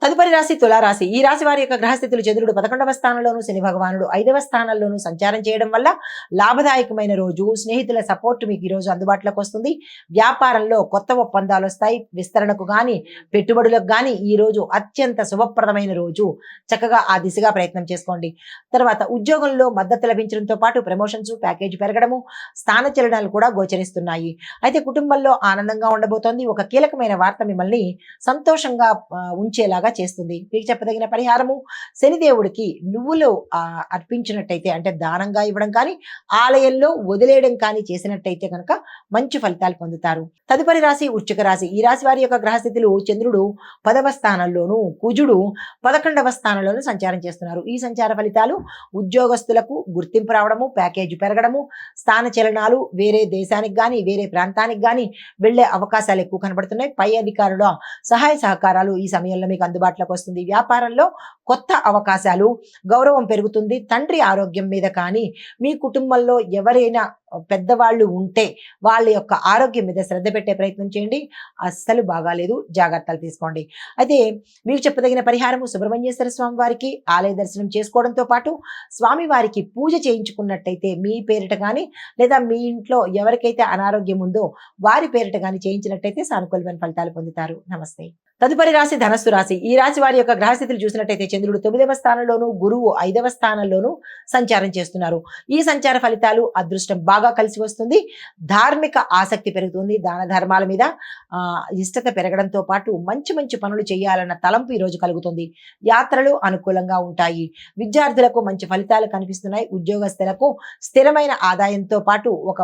తదుపరి రాశి తులారాశి. ఈ రాశి వారి యొక్క గ్రహస్థితులు చంద్రుడు 11వ స్థానంలోను, శని భగవానుడు 5వ స్థానంలోను సంచారం చేయడం వల్ల లాభదాయకమైన రోజు. స్నేహితుల సపోర్ట్ మీకు ఈ రోజు అందుబాటులోకి వస్తుంది. వ్యాపారంలో కొత్త ఒప్పందాలు వస్తాయి. విస్తరణకు గాని పెట్టుబడులకు గాని ఈ రోజు అత్యంత శుభప్రదమైన రోజు. చక్కగా ఆ దిశగా ప్రయత్నం చేసుకోండి. తర్వాత ఉద్యోగంలో మద్దతు లభించడంతో పాటు ప్రమోషన్స్, ప్యాకేజ్ పెరగడము, స్థానచలనాలు కూడా గోచరిస్తున్నాయి. అయితే కుటుంబంలో ఆనందంగా ఉండబోతోంది. ఒక కీలకమైన వార్త మిమ్మల్ని సంతోషంగా ఉంచేలాగా చేస్తుంది. మీకు చెప్పదగిన పరిహారము, శనిదేవుడికి నువ్వులు అర్పించినట్టయితే, అంటే దానంగా ఇవ్వడం కానీ ఆలయంలో వదిలేయడం కానీ చేసినట్టయితే కనుక మంచి ఫలితాలు పొందుతారు. తదుపరి రాశి వృశ్చిక రాశి. ఈ రాశి వారి యొక్క గ్రహస్థితులు చంద్రుడు 10వ స్థానంలోను, కుజుడు 11వ స్థానంలోను సంచారం చేస్తున్నారు. ఈ సంచార ఫలితాలు ఉద్యోగస్తులకు గుర్తింపు రావడము, ప్యాకేజ్ పెరగడము, స్థాన చలనాలు, వేరే దేశానికి కానీ వేరే ప్రాంతానికి కానీ వెళ్లే అవకాశాలు ఎక్కువ కనబడుతున్నాయి. పై అధికారుల సహాయ సహకారాలు ఈ సమయంలో మీకు అందుబాటులోకి వస్తుంది. వ్యాపారంలో కొత్త అవకాశాలు, గౌరవం పెరుగుతుంది. తండ్రి ఆరోగ్యం మీద కానీ, మీ కుటుంబంలో ఎవరైనా పెద్దవాళ్ళు ఉంటే వాళ్ళ యొక్క ఆరోగ్యం మీద శ్రద్ధ పెట్టే ప్రయత్నం చేయండి. అస్సలు బాగాలేదు, జాగ్రత్తలు తీసుకోండి. అయితే మీకు చెప్పదగిన పరిహారము, సుబ్రహ్మణ్యేశ్వర స్వామి వారికి ఆలయ దర్శనం చేసుకోవడంతో పాటు స్వామివారికి పూజ చేయించుకున్నట్టయితే మీ పేరిట కానీ లేదా మీ ఇంట్లో ఎవరికైతే అనారోగ్యం ఉందో వారి పేరిట కానీ చేయించినట్టయితే సానుకూలమైన ఫలితాలు పొందుతారు. నమస్తే. తదుపరి రాశి ధనస్సు రాశి. ఈ రాశి వారి యొక్క గ్రహస్థితులు చూసినట్టయితే చంద్రుడు 9వ స్థానంలోను, గురువు 5వ స్థానంలోను సంచారం చేస్తున్నారు. ఈ సంచార ఫలితాలు అదృష్టం బాగా కలిసి వస్తుంది. ధార్మిక ఆసక్తి పెరుగుతుంది. దాన ధర్మాల మీద ఇష్టత పెరగడంతో పాటు మంచి మంచి పనులు చేయాలన్న తలంపు ఈ రోజు కలుగుతుంది. యాత్రలు అనుకూలంగా ఉంటాయి. విద్యార్థులకు మంచి ఫలితాలు కనిపిస్తున్నాయి. ఉద్యోగస్తులకు స్థిరమైన ఆదాయంతో పాటు ఒక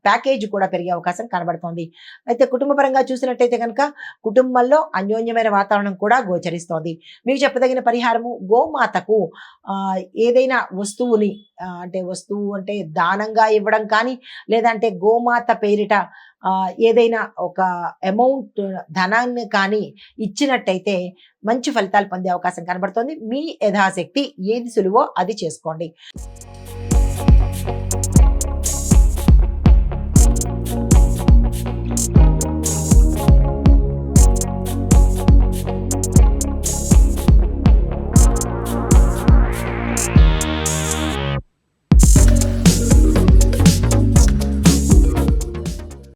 ప్యాకేజ్ కూడా పెరిగే అవకాశం కనబడుతోంది. అయితే కుటుంబపరంగా చూసినట్టయితే కనుక కుటుంబంలో అన్యోన్యమైన వాతావరణం కూడా గోచరిస్తోంది. మీకు చెప్పదగిన పరిహారము, గోమాతకు ఏదైనా వస్తువుని వస్తువు అంటే దానంగా ఇవ్వడం కానీ లేదంటే గోమాత పేరిట ఏదైనా ఒక అమౌంట్ ధనాన్ని కానీ ఇచ్చినట్టయితే మంచి ఫలితాలు పొందే అవకాశం కనబడుతోంది. మీ యథాశక్తి ఏది సులువో అది చేసుకోండి.